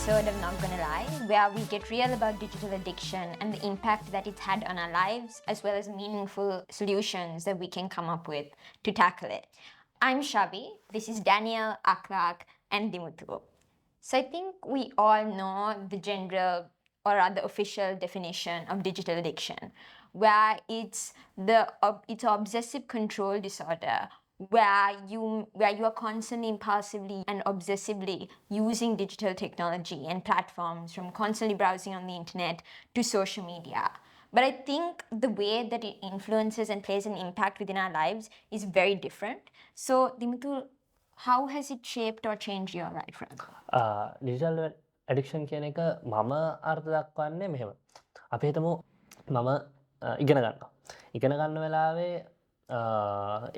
episode of Not Gonna Lie, where we get real about digital addiction and the impact that it's had on our lives, as well as meaningful solutions that we can come up with to tackle it. I'm Shavi, this is Daniel, Akhlaq, and Dimuthu. So I think we all know the general or rather official definition of digital addiction, where it's obsessive control disorder, where you are constantly impulsively and obsessively using digital technology and platforms, from constantly browsing on the internet to social media. But I think the way that it influences and plays an impact within our lives is very different. So Dimuthu, how has it shaped or changed your life? Digital addiction කියන එක මම අර්ථ දක්වන්නේ මෙහෙම. අපි හිතමු මම ඉගෙන ගන්නවා. ඉගෙන ගන්න වෙලාවේ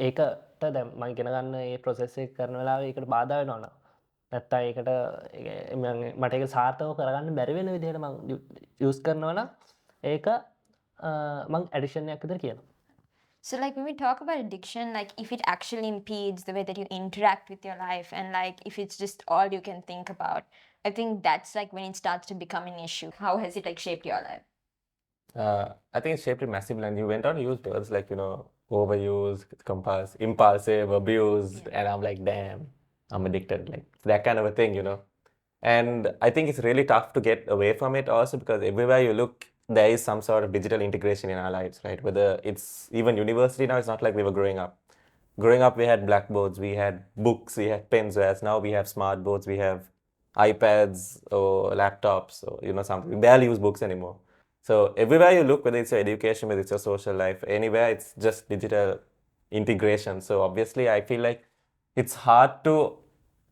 ඒකට දැන් මම ඉගෙන ගන්න ඒ ප්‍රොසෙස් එක කරන වෙලාවේ ඒකට බාධා වෙනවා නම් නැත්තම් ඒකට මට ඒක සාර්ථකව කරගන්න බැරි වෙන විදිහට මම යූස් කරනවා නම් ඒක මම ඇඩික්ෂන් එකක් විතර කියනවා. So like when we talk about addiction, like if it actually impedes the way that you interact with your life and like if it's just all you can think about, I think that's like when it starts to become an issue. How has it like shaped your life? I think it shaped it massively, and you went on to use words like, overuse, impulsive, abused, and I'm like, damn, I'm addicted, like that kind of a thing. And I think it's really tough to get away from it also, because everywhere you look, there is some sort of digital integration in our lives, right? Whether it's even university now, it's not like we were growing up. Growing up, we had blackboards, we had books, we had pens, whereas now we have smart boards, we have iPads or laptops, or something. We barely use books anymore. So everywhere you look, whether it's your education, whether it's your social life, anywhere, it's just digital integration. So obviously, I feel like it's hard to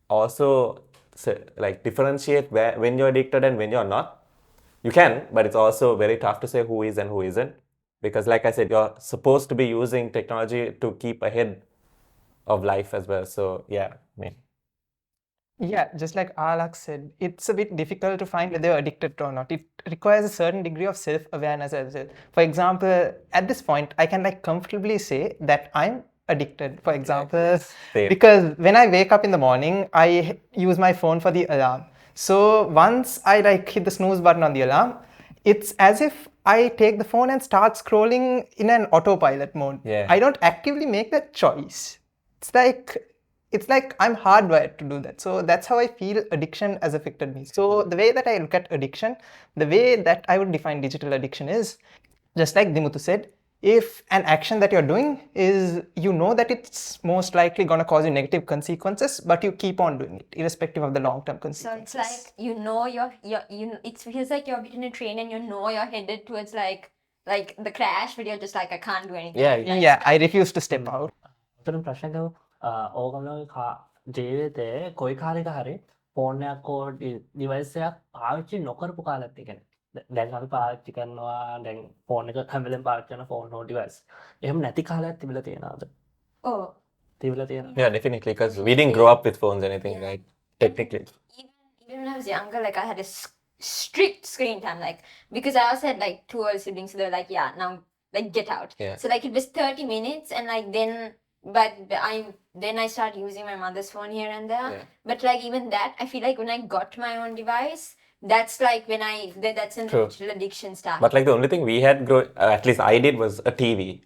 also differentiate when you're addicted and when you're not. You can, but it's also very tough to say who is and who isn't. Because like I said, you're supposed to be using technology to keep ahead of life as well. So yeah, Yeah, just like Alak said, it's a bit difficult to find whether you're addicted or not. It requires a certain degree of self-awareness as well. For example, at this point, I can comfortably say that I'm addicted, for example, because when I wake up in the morning, I use my phone for the alarm. So once I hit the snooze button on the alarm, it's as if I take the phone and start scrolling in an autopilot mode. Yeah. I don't actively make that choice. It's like I'm hardwired to do that. So that's how I feel addiction has affected me. So the way that I look at addiction, the way that I would define digital addiction is, just like Dimuthu said, if an action that you're doing is, that it's most likely going to cause you negative consequences, but you keep on doing it, irrespective of the long-term consequences. So it's like, it feels like you're in a train and you're headed towards like the crash, but you're just like, I can't do anything. Yeah, I refuse to step out. ප්‍රශ්නක ඕගොල්ලෝ ජීවිතේ කොයි කාලෙක හරි phone එකක් හෝ device එකක් පාවිච්චි නොකරපු කාලෙත් කියන්නේ. දැන් අපි පාවිච්චි කරනවා දැන් ෆෝන් එක හැම වෙලෙම පාවිච්චි කරන ෆෝන් හෝ ඩිවයිස්. එහෙම නැති කාලයක් තිබිලා තියෙනවද? Oh. තිබිලා තියෙනවා. Yeah, definitely, because we didn't grow up with phones or anything, right? Technically. Even when I was younger, I had a strict screen time, because I also had 2 older siblings, so they were like, yeah, now get out. Yeah. So it was 30 minutes and then I started using my mother's phone here and there. Yeah. But even that, I feel like when I got my own device, that's when that's when True. digital addiction started. But the only thing we had at least I did, was a TV.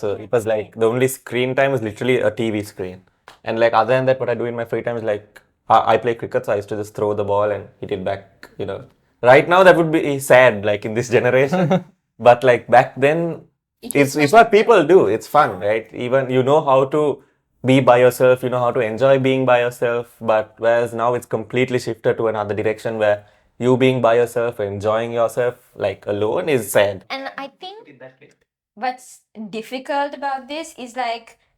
So it was the only screen time was literally a TV screen. And other than that, what I do in my free time is I play cricket, so I used to just throw the ball and hit it back. Right now that would be sad, in this generation. But back then, it's what people do. It's fun, right? Even you know how to be by yourself, you know how to enjoy being by yourself. But whereas now it's completely shifted to another direction where you being by yourself, enjoying yourself alone is sad. And I think what's difficult about this is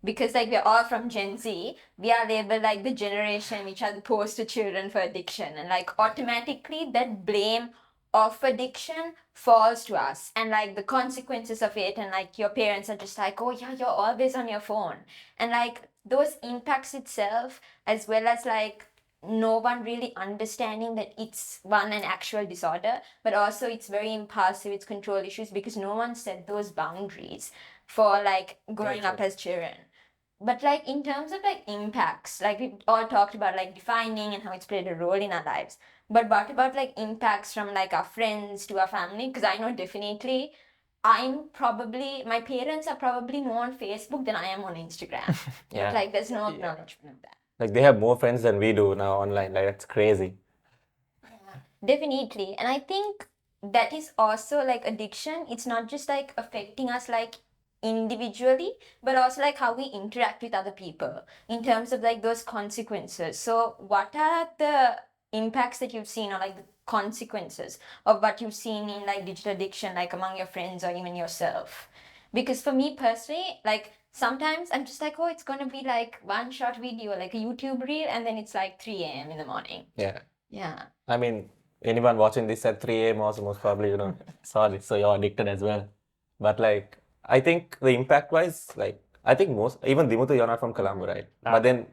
because we're all from Gen Z, we are labeled the generation which are the poster children for addiction, and automatically that blame of addiction falls to us, and the consequences of it, and your parents are just oh yeah, you're always on your phone, and those impacts itself, as well as no one really understanding that it's an actual disorder, but also it's very impulsive, it's control issues, because no one set those boundaries for growing up as children. But in terms of impacts, we all talked about defining and how it's played a role in our lives. But what about like impacts from like our friends to our family? Because I know definitely my parents are probably more on Facebook than I am on Instagram. Yeah. But like there's no acknowledgement of that. Like they have more friends than we do now online. Like that's crazy. Definitely. And I think that is also like addiction. It's not just like affecting us like individually, but also like how we interact with other people in terms of like those consequences. So, what are the impacts that you've seen or like the consequences of what you've seen in like digital addiction, like among your friends or even yourself? Because for me personally, like sometimes I'm just like, oh, it's gonna be like one short video, like a YouTube reel, and then it's like 3 a.m. in the morning. Yeah. Yeah. I mean, anyone watching this at 3 a.m. also most probably, sorry, so you're addicted as well. But like, I think the impact wise, like, I think even Dimutu, you're not from Colombo, right? But then,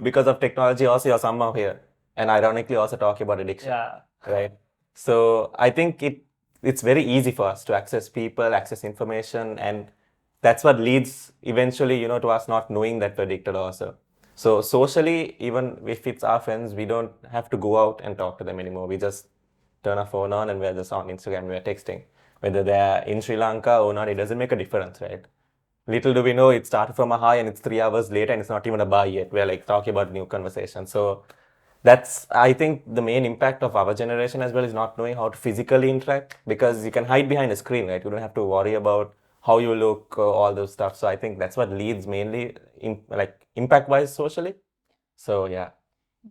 because of technology, also you're somehow here. And ironically, also talking about addiction, Yeah. right? So I think it's very easy for us to access people, access information, and that's what leads eventually, to us not knowing that we're addicted also. So socially, even if it's our friends, we don't have to go out and talk to them anymore. We just turn our phone on and we're just on Instagram, we're texting. Whether they're in Sri Lanka or not, it doesn't make a difference, right? Little do we know it started from a high and it's 3 hours later and it's not even a bye yet. We're like talking about new conversation. So that's, I think, the main impact of our generation as well is not knowing how to physically interact, because you can hide behind a screen, right? You don't have to worry about how you look, all those stuff. So I think that's what leads mainly in like impact wise socially. So yeah.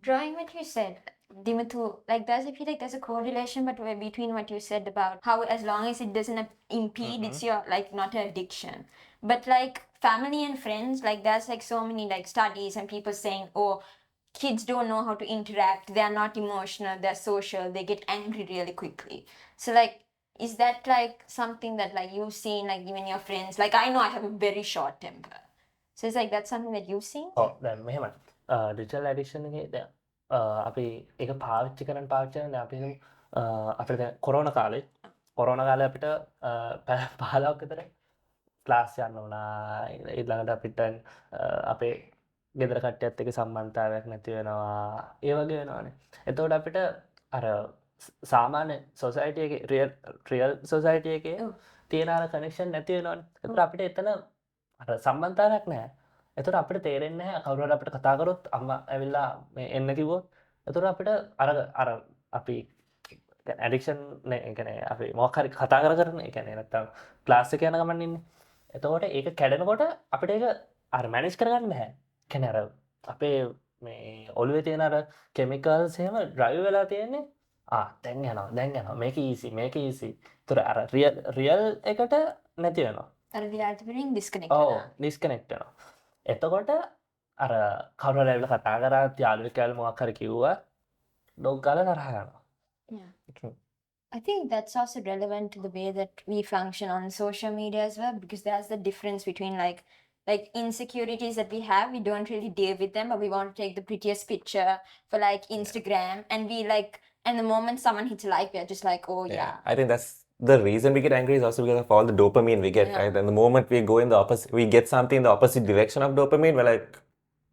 Drawing what you said, Dimatu, like I feel like there's a correlation between what you said about how as long as it doesn't impede, it's your like not an addiction. But like family and friends, like there's like so many like studies and people saying, oh, kids don't know how to interact, they're not emotional, they're social, they get angry really quickly. So like is that like something that like you've seen, like even your friends? Like I know I have a very short temper. So it's like that's something that you've seen? දැන් මෙහෙමයි digital addiction එකේ දැන් අපි ඒක පාවිච්චි කරන අපි අපිට දැන් කොරෝනා කාලේ අපිට පැය 15ක් විතර ක්ලාස් යන්න වුණා ඊළඟට අපිට අපේ ගෙදර කට්ටියත් එක්ක සම්බන්ධතාවයක් නැති වෙනවා ඒ වගේ වෙනවානේ එතකොට අපිට අර සාමාන්‍ය සොසයිටි එකේ රියල් සොසයිටි එකේ තියෙන අර කනෙක්ෂන් නැති වෙනවානේ එතකොට අපිට එතන අර සම්බන්ධතාවයක් නැහැ එතකොට අපිට තේරෙන්නේ නැහැ කවුරු හරි අපිට කතා කරොත් අම්මා ඇවිල්ලා මේ එන්න කිව්වොත් එතකොට අපිට අර අපි ඇඩික්ෂන් නේ ඒ කියන්නේ අපි මොකක් හරි කතා කරන ඒ කියන්නේ නැත්තම් ක්ලාස් එක යන ගමන් ඉන්නේ එතකොට ඒක කැඩෙනකොට අපිට ඒක අර මැනේජ් කරගන්න බෑ කියන්නේ අර අපේ මේ ඔළුවේ තියෙන අර කෙමිකල්ස් එහෙම ඩ්‍රයිව් වෙලා තියෙන්නේ දැන් යනවා මේක ඊසි ඒතර අර රියල් එකට නැති වෙනවා අර විලාතිපරින් ඩිස්කනෙක්ට් ඩිස්කනෙක්ට් වෙනවා එතකොට අර කවුරු හරි ඇවිල්ලා කතා කරාත් යාළුවෙක් කියලා මොකක් හරි කිව්වා ඩොග් ගාලා තරහ යනවා I think that's also relevant to the way that we function on social media as well, because there's the difference between like insecurities that we have. We don't really deal with them, but we want to take the prettiest picture for like Instagram, and we like, and the moment someone hits a like, we're just like, oh yeah. I think that's the reason we get angry is also because of all the dopamine we get, right? And the moment we go in the opposite, we get something in the opposite direction of dopamine, we're like,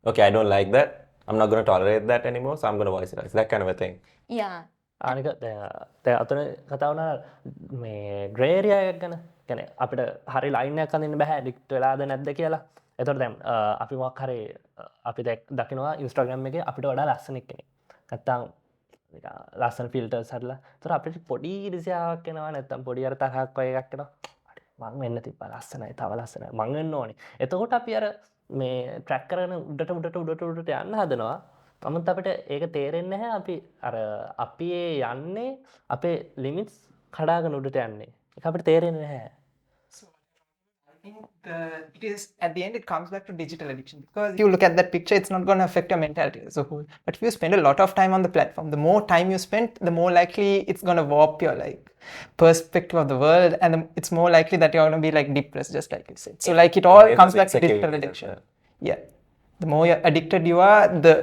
okay, I don't like that. I'm not going to tolerate that anymore, so I'm going to voice it out. It's that kind of a thing. Yeah. අනික දැන් අතන කතා වුණා මේ Grey area එකක් ගැන. කියන්නේ අපිට හරි ලයින් එකක් අඳින්න බෑ ඇඩික්ට් වෙලාද නැද්ද කියලා. එතකොට දැන් අපි මොකක් හරි අපි දකිනවා Instagram එකේ අපිට වඩා ලස්සනෙක් කෙනෙක්. නැත්තම් ලස්සන ෆිල්ටර්ස් හදලා. එතකොට අපිට පොඩි ඉරිසියාවක් එනවා නැත්තම් පොඩි අර තරහක් වගේ එකක් එනවා. මං වෙන්න තිබ්බා ලස්සනයි තව ලස්සනයි මං වෙන්න ඕනේ. එතකොට අපි අර මේ ට්‍රැක් කරගෙන උඩට යන්න හදනවා. නමුත් අපිට ඒක තේරෙන්නේ නැහැ අපි අර අපි යන්නේ අපේ ලිමිට්ස් කඩාගෙන උඩට යන්නේ. ඒක අපිට තේරෙන්නේ නැහැ. So I think it is at the end it comes back to digital addiction, because if you look at that picture, it's not going to affect your mentality as a whole. But if you spend a lot of time on the platform, the more time you spend, the more likely it's going to warp your like perspective of the world, and it's more likely that you're going to be like depressed, just like you said. So like it all comes back to digital addiction. Yeah, the more you're addicted you are, the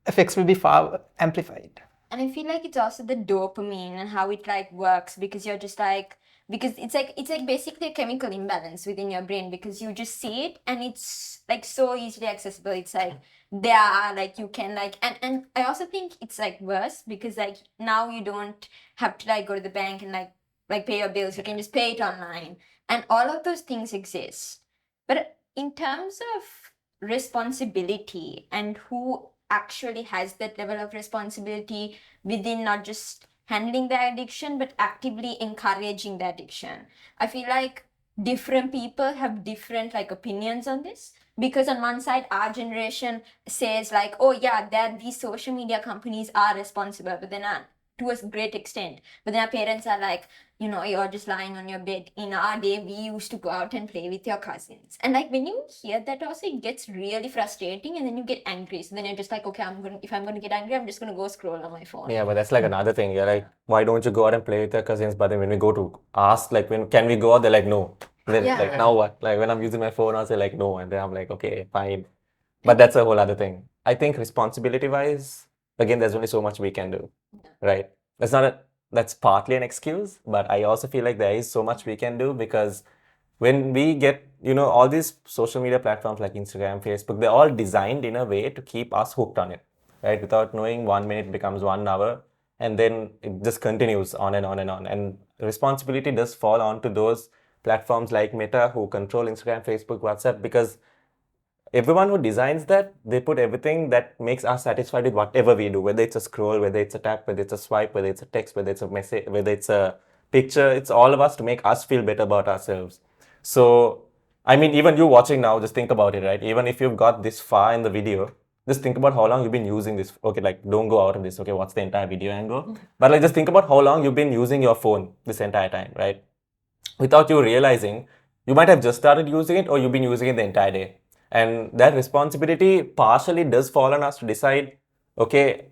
effects will be far amplified. And I feel like it's also the dopamine and how it like works, because you're just like because it's like basically a chemical imbalance within your brain, because you just see it and it's like so easily accessible. It's like there are like you can like, and I also think it's like worse because like now you don't have to like go to the bank and like pay your bills. You can just pay it online, and all of those things exist. But in terms of responsibility and who actually has that level of responsibility within not just handling the addiction but actively encouraging the addiction, I feel like different people have different like opinions on this, because on one side our generation says like, oh yeah, that these social media companies are responsible, but then to a great extent, but then our parents are like, you know, you're just lying on your bed. In our day, we used to go out and play with your cousins. And like when you hear that also, it gets really frustrating, and then you get angry. So then you're just like, okay, if I'm gonna get angry, I'm just gonna go scroll on my phone. Yeah, but that's like another thing. You're like, why don't you go out and play with your cousins? But then when we go to ask, like, when can we go out? They're like, no. Then Yeah. like, now what? Like when I'm using my phone, I'll say like, no, and then I'm like, okay, fine. But that's a whole other thing. I think responsibility-wise, again, there's only so much we can do, right? That's partly an excuse, but I also feel like there is so much we can do, because when we get, all these social media platforms like Instagram, Facebook, they're all designed in a way to keep us hooked on it, right? Without knowing, 1 minute becomes 1 hour, and then it just continues on and on and on. And responsibility does fall onto those platforms like Meta, who control Instagram, Facebook, WhatsApp, because everyone who designs that, they put everything that makes us satisfied with whatever we do, whether it's a scroll, whether it's a tap, whether it's a swipe, whether it's a text, whether it's a message, whether it's a picture. It's all of us to make us feel better about ourselves. So, I mean, even you watching now, just think about it, right? Even if you've got this far in the video, just think about how long you've been using this. Okay, like don't go out of this. Okay, what's the entire video and go? But like just think about how long you've been using your phone this entire time, right? Without you realizing, you might have just started using it, or you've been using it the entire day. And that responsibility partially does fall on us to decide, okay,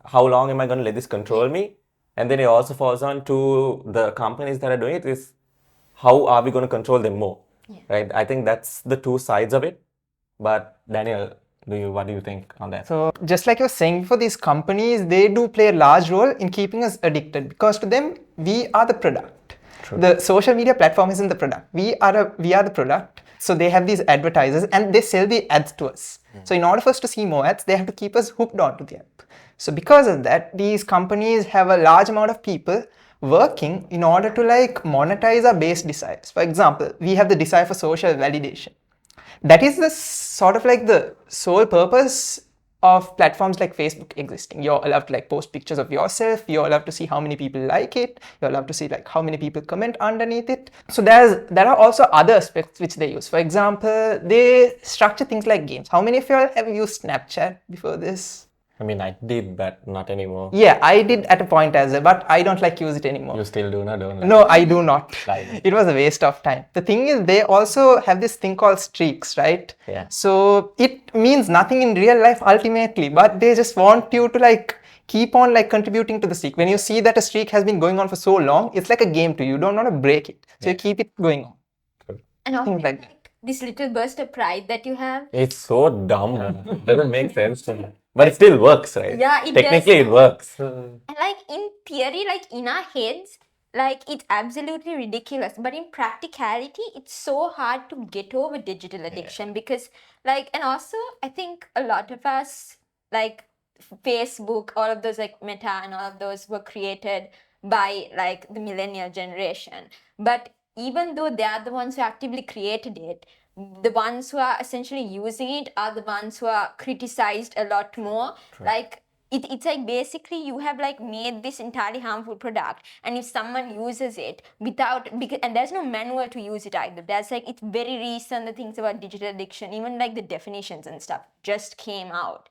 how long am I going to let this control me? And then it also falls on to the companies that are doing it, is how are we going to control them more, right? I think that's the two sides of it. But Daniel, what do you think on that? So just like you were saying before, these companies, they do play a large role in keeping us addicted, because to them, we are the product. True. The social media platform isn't the product. We are the product. So they have these advertisers and they sell the ads to us. So in order for us to see more ads, they have to keep us hooked onto the app. So because of that, these companies have a large amount of people working in order to like monetize our base desires. For example, we have the desire for social validation. That is the sort of like the sole purpose of platforms like Facebook existing. You're allowed to like post pictures of yourself, you're allowed to see how many people like it, you're allowed to see like how many people comment underneath it. So there are also other aspects which they use. For example, they structure things like games. How many of you all have used Snapchat before this? I mean, I did, but not anymore. Yeah, I did at a point as well, but I don't like use it anymore. You still do, don't you? No, I do not. Right. It was a waste of time. The thing is, they also have this thing called streaks, right? Yeah. So it means nothing in real life ultimately, but they just want you to like keep on like contributing to the streak. When you see that a streak has been going on for so long, it's like a game to you. You don't want to break it. So you keep it going on. And also Things like that. this little burst of pride that you have. It's so dumb. It doesn't make sense to me. But it still works, right? Yeah, it Technically, does. it works. And like in theory, like in our heads, like it's absolutely ridiculous. But in practicality, it's so hard to get over digital addiction because like, and also I think a lot of us, like Facebook, all of those like Meta and all of those were created by like the millennial generation. But even though they are the ones who actively created it, the ones who are essentially using it are the ones who are criticized a lot more. Like it's like basically you have like made this entirely harmful product, and if someone uses it and there's no manual to use it either. There's like, it's very recent, the things about digital addiction, even like the definitions and stuff just came out.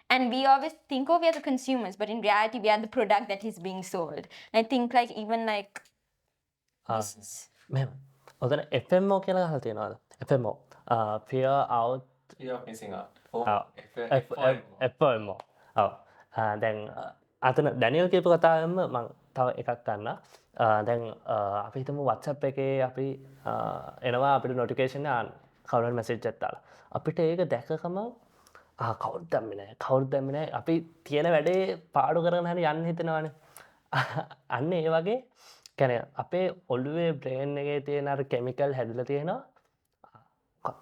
And we always think, oh, we are the consumers, but in reality, we are the product that is being sold. And I think like even like this is මෙම ඔතන FMO කියලා ගහලා තියෙනවද? FMO fear out You're missing out. FMO ඔව් දැන් අතන Daniel කියපු කතාවෙම මම තව එකක් ගන්න. දැන් අපි හිතමු WhatsApp එකේ අපි එනවා අපිට notification එක කවුරුහරි message එකක් දාලා. අපිට ඒක දැකකම කවුරුද දැම්මේ නැහැ අපි තියෙන වැඩේ පාඩු කරගෙන හරි යන්න හිතෙනවානේ. අන්න ඒ වගේ කැන අපේ ඔල්ුවේ බ්‍රේන් එකේ තියෙන අර කෙමිකල් හැදිල තියෙනවා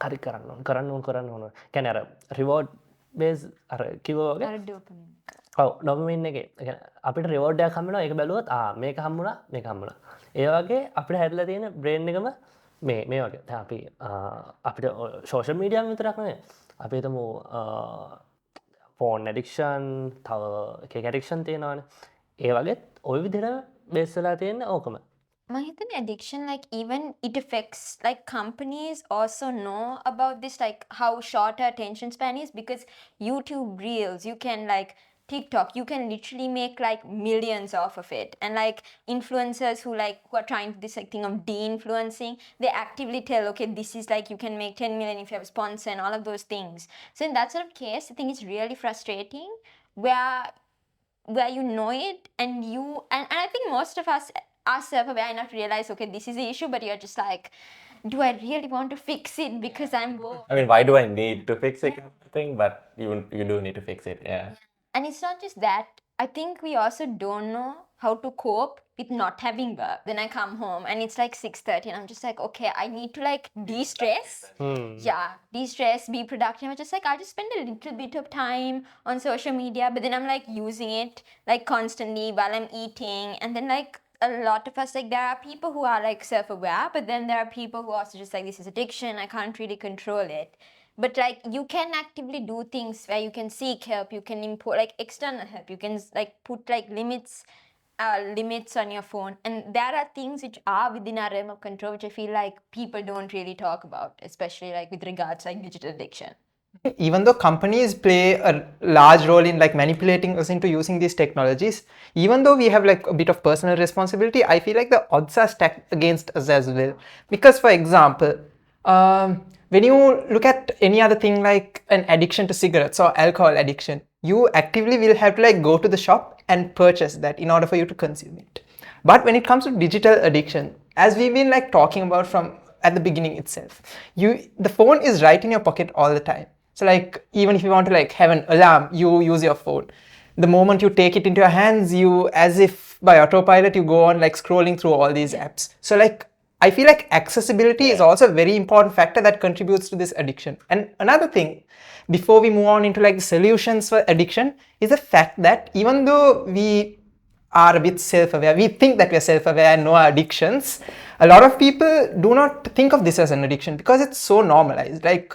කරි කරන්න ඕන කැන අර රිවෝඩ් බේස් අර කිවෝගේ අර dopamine. ඔව් ඩොපමින් එක අපිට රිවෝඩ්ඩයක් හම්බෙනවා ඒක බැලුවොත් මේක හම්බුණා මේක හම්බුණා ඒ වගේ අපිට හැදලා තියෙන බ්‍රේන් එකම මේ වගේ දැන් අපි අපිට සෝෂල් මීඩියා විතරක් නෙවෙයි අපි හිතමු ෆෝන් ඇඩික්ෂන් තව එක ඇඩික්ෂන් තියෙනවානේ ඒ වගේත් ওই විදිහට බේස් වෙලා තියෙන ඕකම Mahithan addiction, like even it affects like companies also know about this, like how short our attention span is because YouTube reels, you can like TikTok, you can literally make like millions off of it. And like influencers who are trying this like thing of de-influencing, they actively tell, okay, this is like you can make 10 million if you have a sponsor and all of those things. So in that sort of case, I think it's really frustrating where you know it and I think most of us are self-aware enough to realize, okay, this is the issue, but you're just like, do I really want to fix it because I'm bored? I mean, why do I need to fix it? Kind of thing, but you do need to fix it. Yeah. And it's not just that. I think we also don't know how to cope with not having work. Then I come home and it's like 6:30 and I'm just like, okay, I need to like de-stress. Yeah, de-stress, be productive. I'm just like, I'll just spend a little bit of time on social media, but then I'm like using it like constantly while I'm eating. And then like a lot of us, like there are people who are like self-aware, but then there are people who are also just like, this is addiction, I can't really control it. But like you can actively do things where you can seek help, you can import like external help, you can like put like limits on your phone, and there are things which are within our realm of control which I feel like people don't really talk about, especially like with regards to like digital addiction. Even though companies play a large role in like manipulating us into using these technologies, even though we have like a bit of personal responsibility, I feel like the odds are stacked against us as well. Because for example, when you look at any other thing like an addiction to cigarettes or alcohol addiction, you actively will have to like go to the shop and purchase that in order for you to consume it. But when it comes to digital addiction, as we've been like talking about from at the beginning itself, the phone is right in your pocket all the time. So like even if you want to like have an alarm, you use your phone. The moment you take it into your hands, you as if by autopilot you go on like scrolling through all these apps. So like I feel like accessibility is also a very important factor that contributes to this addiction. And another thing, before we move on into like the solutions for addiction, is the fact that even though we are a bit self-aware, we think that we are self-aware and know our addictions, a lot of people do not think of this as an addiction because it's so normalized. Like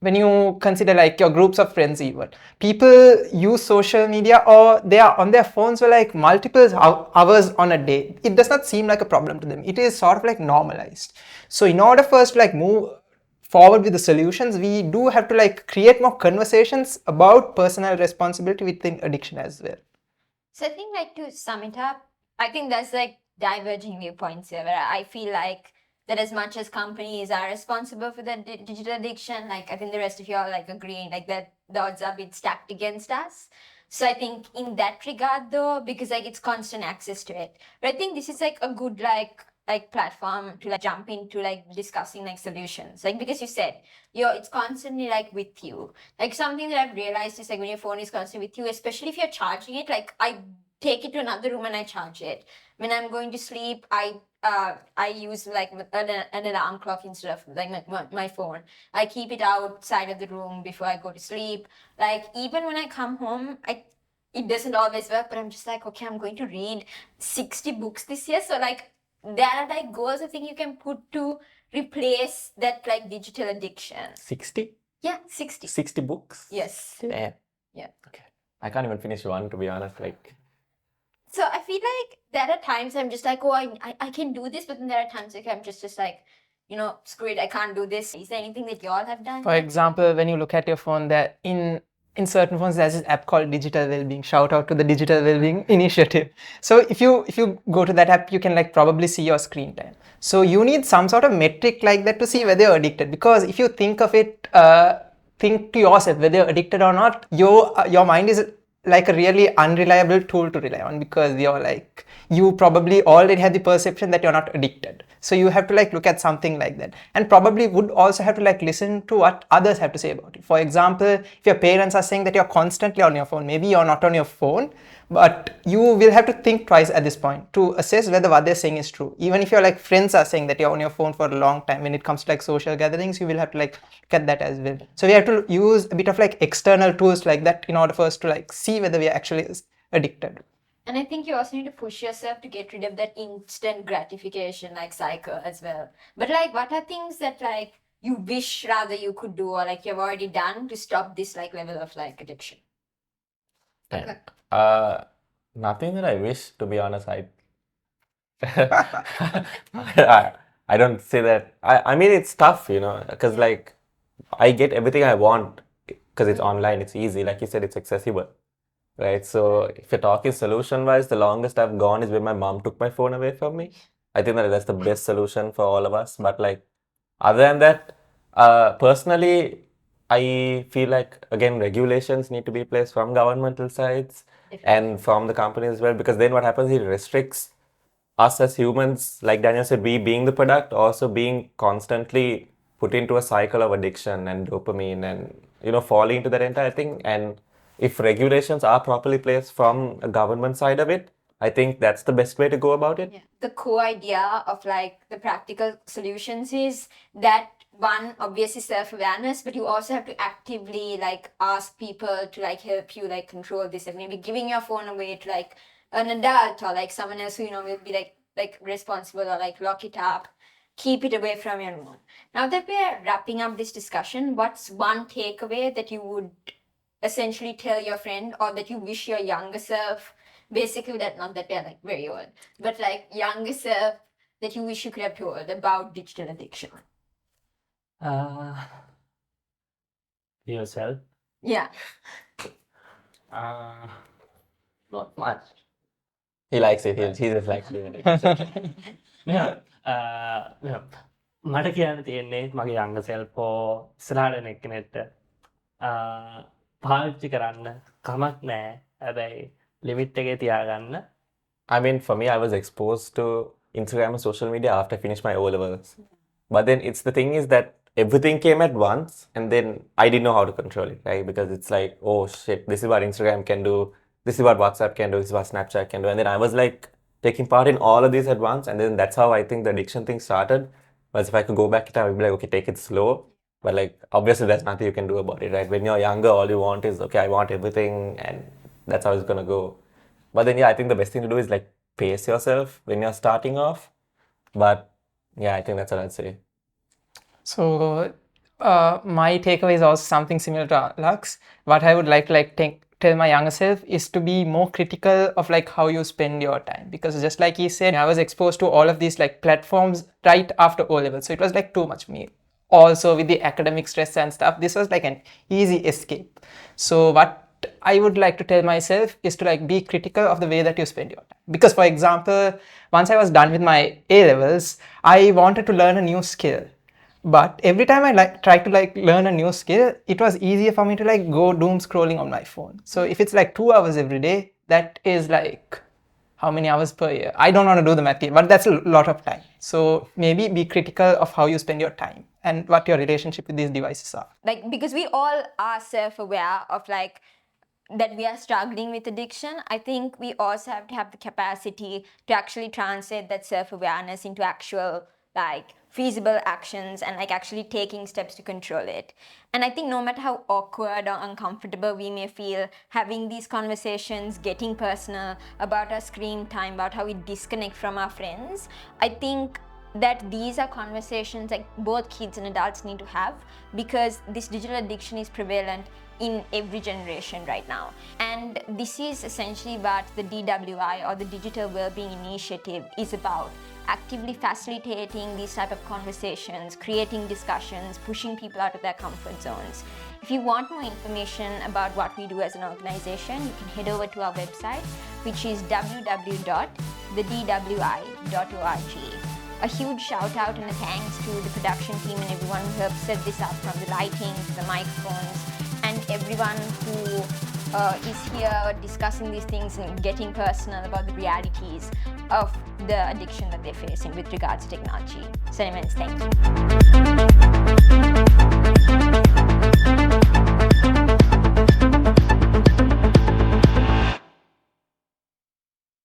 when you consider like your groups of friends, even people use social media or they are on their phones for like multiple hours on a day. It does not seem like a problem to them. It is sort of like normalized. So in order for us to like move forward with the solutions, we do have to like create more conversations about personal responsibility within addiction as well. So I think like to sum it up, I think that's like diverging viewpoints here where I feel like that as much as companies are responsible for the digital addiction, like I think the rest of you are like agreeing like that the odds are a bit stacked against us. So I think in that regard though, because like it's constant access to it, but I think this is like a good like platform to like jump into like discussing like solutions, like because you said it's constantly like with you. Like something that I've realized is like when your phone is constantly with you, especially if you're charging it, like I take it to another room and I charge it. When I'm going to sleep, I use like an alarm clock instead of like my phone. I keep it outside of the room before I go to sleep. Like even when I come home, it doesn't always work, but I'm just like, okay, I'm going to read 60 books this year. So like there are like goals I think you can put to replace that like digital addiction. 60? Yeah, 60. 60 books? Yes. Damn. Yeah. Okay. I can't even finish one, to be honest. Like. So I feel like there are times I'm just like, oh, I can do this, but then there are times like I'm just like, screw it, I can't do this. Is there anything that you all have done? For example, when you look at your phone, that in certain phones there's this app called Digital Wellbeing. Shout out to the Digital Wellbeing initiative. So if you go to that app, you can like probably see your screen time. So you need some sort of metric like that to see whether you're addicted, because if you think of it, think to yourself whether you're addicted or not, your mind is like a really unreliable tool to rely on, because you probably already have the perception that you're not addicted. So you have to like look at something like that, and probably would also have to like listen to what others have to say about it. For example, if your parents are saying that you're constantly on your phone, maybe you're not on your phone, But you will have to think twice at this point to assess whether what they're saying is true. Even if your like friends are saying that you're on your phone for a long time, when it comes to like social gatherings, you will have to like look at that as well. So we have to use a bit of like external tools like that in order for us to like see whether we are actually addicted. And I think you also need to push yourself to get rid of that instant gratification like cycle as well. But like, what are things that like you wish rather you could do or like you've already done to stop this like level of like addiction? Damn. Nothing that I wish, to be honest. I don't say that. I mean, it's tough, because like I get everything I want because it's online, it's easy. Like you said, it's accessible, right? So if you're talking solution-wise, the longest I've gone is when my mom took my phone away from me. I think that's the best solution for all of us. But like, other than that, personally, I feel like, again, regulations need to be placed from governmental sides and from the companies as well, because then what happens, it restricts us as humans, like Daniel said, we being the product, also being constantly put into a cycle of addiction and dopamine and, falling into that entire thing. And if regulations are properly placed from a government side of it, I think that's the best way to go about it. Yeah. The core idea of like the practical solutions is that one, obviously self-awareness, but you also have to actively like ask people to like help you like control this, and maybe giving your phone away to like an adult or like someone else who will be like responsible, or like lock it up, keep it away from your room. Now that we're wrapping up this discussion, what's one takeaway that you would essentially tell your friend, or that you wish your younger self, basically, that not that we're like very old, but like younger self, that you wish you could have told about digital addiction? Yourself? Yeah. Not much. He likes it. He just likes doing it. මට කියන්න තියෙන්නේ මගේ යංග සෙල්පෝ ඉස්සරහට එක්කෙනෙක්ට පාවිච්චි කරන්න කමක් නෑ. හැබැයි ලිමිට් එකේ තියාගන්න. I mean, for me, I was exposed to Instagram and social media after I finished my O-levels. But then the thing is that everything came at once, and then I didn't know how to control it, right? Because it's like, oh shit, this is what Instagram can do, this is what WhatsApp can do, this is what Snapchat can do. And then I was like taking part in all of these at once, and then that's how I think the addiction thing started. But if I could go back in time, I'd be like, okay, take it slow. But like, obviously there's nothing you can do about it, right? When you're younger, all you want is, okay, I want everything, and that's how it's gonna go. But then, yeah, I think the best thing to do is like pace yourself when you're starting off. But yeah, I think that's what I'd say. So my takeaway is also something similar to Lux. What I would like to tell my younger self is to be more critical of like how you spend your time, because just like he said, I was exposed to all of these like platforms right after O-level, so it was like too much for me. Also with the academic stress and stuff, this was like an easy escape. So what I would like to tell myself is to like be critical of the way that you spend your time. Because for example, once I was done with my A-levels, I wanted to learn a new skill. But every time I try to learn a new skill, it was easier for me to like go doom scrolling on my phone. So if it's like 2 hours every day, that is like how many hours per year? I don't want to do the math here, but that's a lot of time. So maybe be critical of how you spend your time and what your relationship with these devices are. Like, because we all are self-aware of like that we are struggling with addiction, I think we also have to have the capacity to actually translate that self-awareness into actual like feasible actions and like actually taking steps to control it. And I think no matter how awkward or uncomfortable we may feel having these conversations, getting personal about our screen time, about how we disconnect from our friends, I think that these are conversations like both kids and adults need to have, because this digital addiction is prevalent in every generation right now. And this is essentially what the DWI, or the Digital Wellbeing Initiative, is about. Actively facilitating these type of conversations, creating discussions, pushing people out of their comfort zones. If you want more information about what we do as an organization, you can head over to our website, which is www.thedwi.org. A huge shout out and a thanks to the production team and everyone who helped set this up, from the lighting to the microphones, and everyone who is here discussing these things and getting personal about the realities of the addiction that they're facing with regards to technology. So, anyways, thank you.